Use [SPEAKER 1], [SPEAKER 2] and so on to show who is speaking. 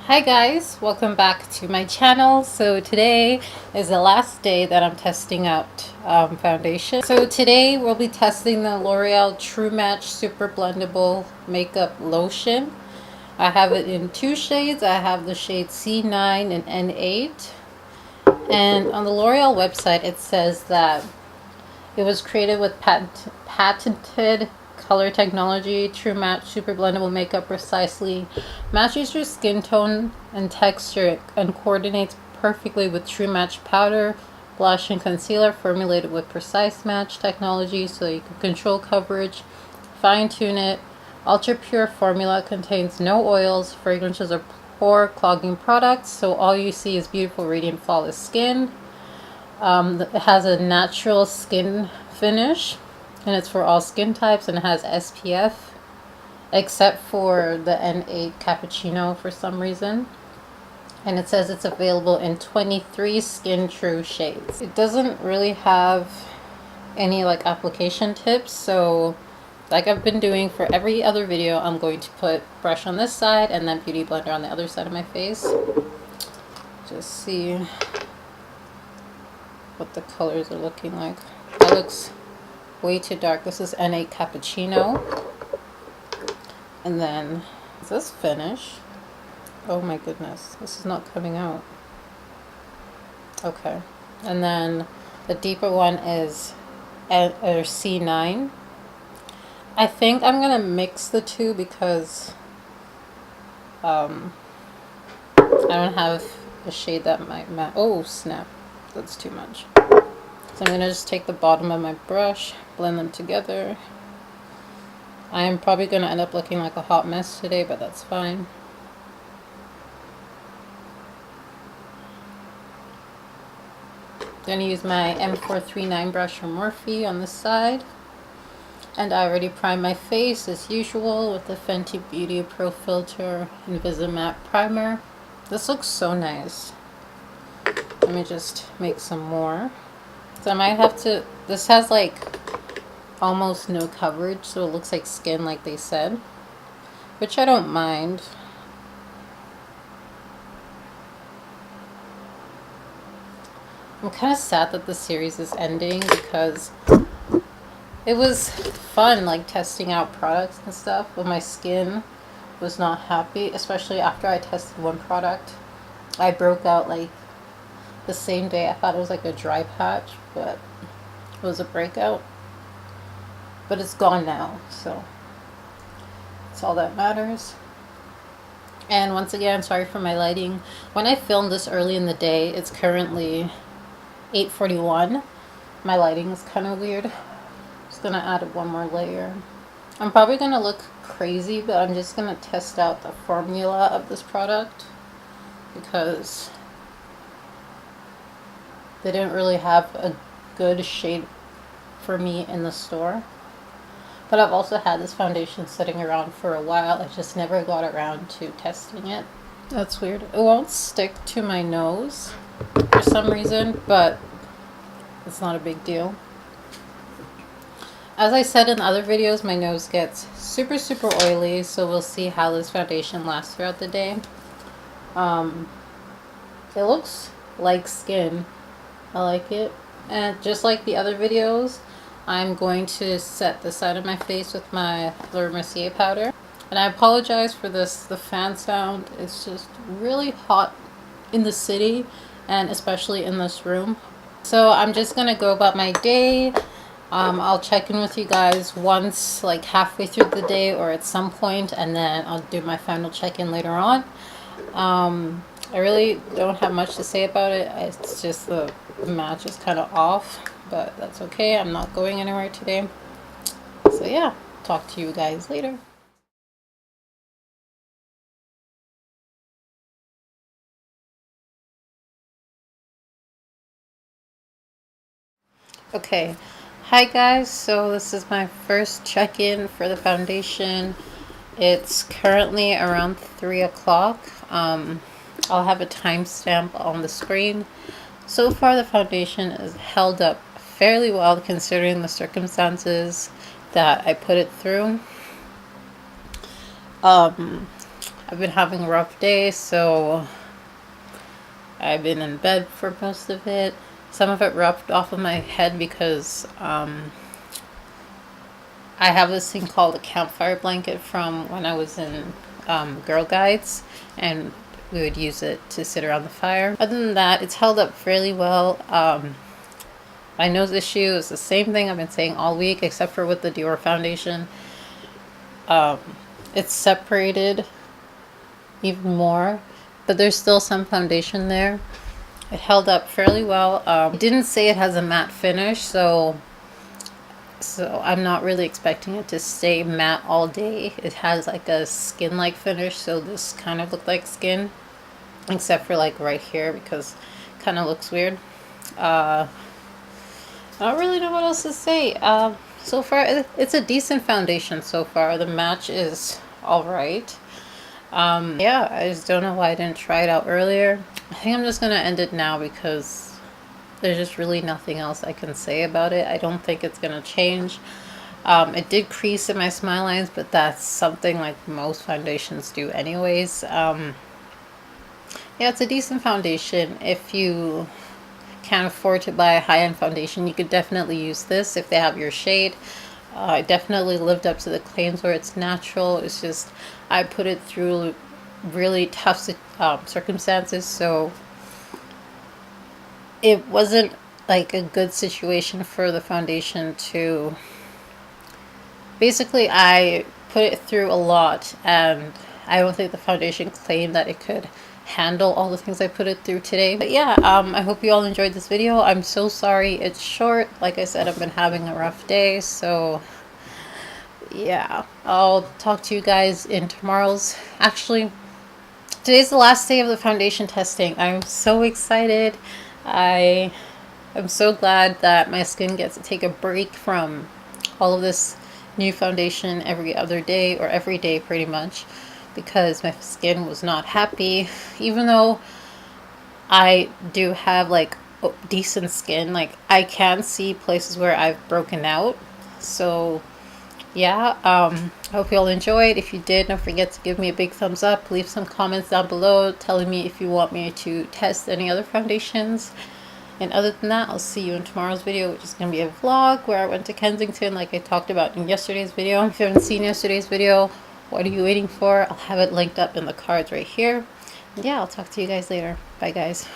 [SPEAKER 1] Hi guys, welcome back to my channel. So today is the last day that I'm testing out foundation. So today we'll be testing the L'Oreal True Match Super Blendable Makeup Lotion. I have it in two shades. I have the shade C9 and N8. And on the L'Oreal website it says that it was created with patented color technology. True Match Super Blendable Makeup precisely matches your skin tone and texture and coordinates perfectly with True Match powder, blush, and concealer formulated with precise match technology so you can control coverage, fine-tune it. Ultra pure formula contains no oils, fragrances, or pore clogging products, so all you see is beautiful, radiant, flawless skin. It has a natural skin finish, and it's for all skin types, and it has SPF, except for the N8 Cappuccino for some reason. And it says it's available in 23 skin true shades. It doesn't really have any like application tips, so like I've been doing for every other video, I'm going to put brush on this side and then beauty blender on the other side of my face. Just see what the colors are looking like. That looks way too dark. This is N8 Cappuccino. And then is this finish? Oh my goodness, this is not coming out. Okay. And then the deeper one is C9. I think I'm gonna mix the two because I don't have a shade that might match. Oh snap, that's too much. So I'm going to just take the bottom of my brush, blend them together. I am probably going to end up looking like a hot mess today, but that's fine. I'm going to use my M439 brush from Morphe on this side. And I already primed my face as usual with the Fenty Beauty Pro Filter Invisimatte Primer. This looks so nice. Let me just make some more. So I might have to, this has like almost no coverage, so it looks like skin like they said, which I don't mind. I'm kind of sad that the series is ending because it was fun like testing out products and stuff, but my skin was not happy, especially after I tested one product. I broke out like the same day. I thought it was like a dry patch, but it was a breakout. But it's gone now, so that's all that matters. And once again, sorry for my lighting. When I filmed this early in the day, it's currently 8:41. My lighting is kind of weird. Just gonna add one more layer. I'm probably gonna look crazy, but I'm just gonna test out the formula of this product because they didn't really have a good shade for me in the store. But I've also had this foundation sitting around for a while. I just never got around to testing it. That's weird. It won't stick to my nose for some reason, but it's not a big deal. As I said in other videos, my nose gets super oily, so we'll see how this foundation lasts throughout the day. It looks like skin. I like it. And just like the other videos, I'm going to set the side of my face with my Laura Mercier powder. And I apologize for this, the fan sound. It's just really hot in the city and especially in this room. So I'm just going to go about my day. I'll check in with you guys once, like halfway through the day or at some point, and then I'll do my final check-in later on. I really don't have much to say about it. It's just the match is kind of off, but that's okay. I'm not going anywhere today. So yeah, talk to you guys later. Okay, hi guys. So this is my first check-in for the foundation. It's currently around 3 o'clock. I'll have a timestamp on the screen. So far the foundation is held up fairly well considering the circumstances that I put it through. I've been having a rough day, so I've been in bed for most of it. Some of it rubbed off of my head because I have this thing called a campfire blanket from when I was in Girl Guides, and we would use it to sit around the fire. Other than that, it's held up fairly well. My nose issue is the same thing I've been saying all week, except for with the Dior foundation. It's separated even more, but there's still some foundation there. It held up fairly well. It didn't say it has a matte finish, so I'm not really expecting it to stay matte all day. It has like a skin-like finish, so this kind of looked like skin, except for like right here because it kind of looks weird. I don't really know what else to say. So far, it's a decent foundation so far. The match is all right. Yeah, I just don't know why I didn't try it out earlier. I think I'm just gonna end it now because there's just really nothing else I can say about it. I don't think it's gonna change. It did crease in my smile lines, but that's something like most foundations do anyways. Yeah, it's a decent foundation. If you can't afford to buy a high-end foundation, you could definitely use this if they have your shade. It definitely lived up to the claims where it's natural. It's just I put it through really tough circumstances, so it wasn't like a good situation for the foundation to... Basically, I put it through a lot, and I don't think the foundation claimed that it could handle all the things I put it through today. But yeah, I hope you all enjoyed this video. I'm so sorry it's short. Like I said, I've been having a rough day, so yeah, I'll talk to you guys in tomorrow's... Actually, today's the last day of the foundation testing. I'm so excited. I'm so glad that my skin gets to take a break from all of this new foundation every other day, or every day pretty much, because my skin was not happy. Even though I do have like decent skin, like I can see places where I've broken out. So yeah, I hope you all enjoyed. If you did, don't forget to give me a big thumbs up. Leave some comments down below telling me if you want me to test any other foundations. And other than that, I'll see you in tomorrow's video, which is going to be a vlog where I went to Kensington like I talked about in yesterday's video. If you haven't seen yesterday's video, what are you waiting for? I'll have it linked up in the cards right here. And yeah, I'll talk to you guys later. Bye guys.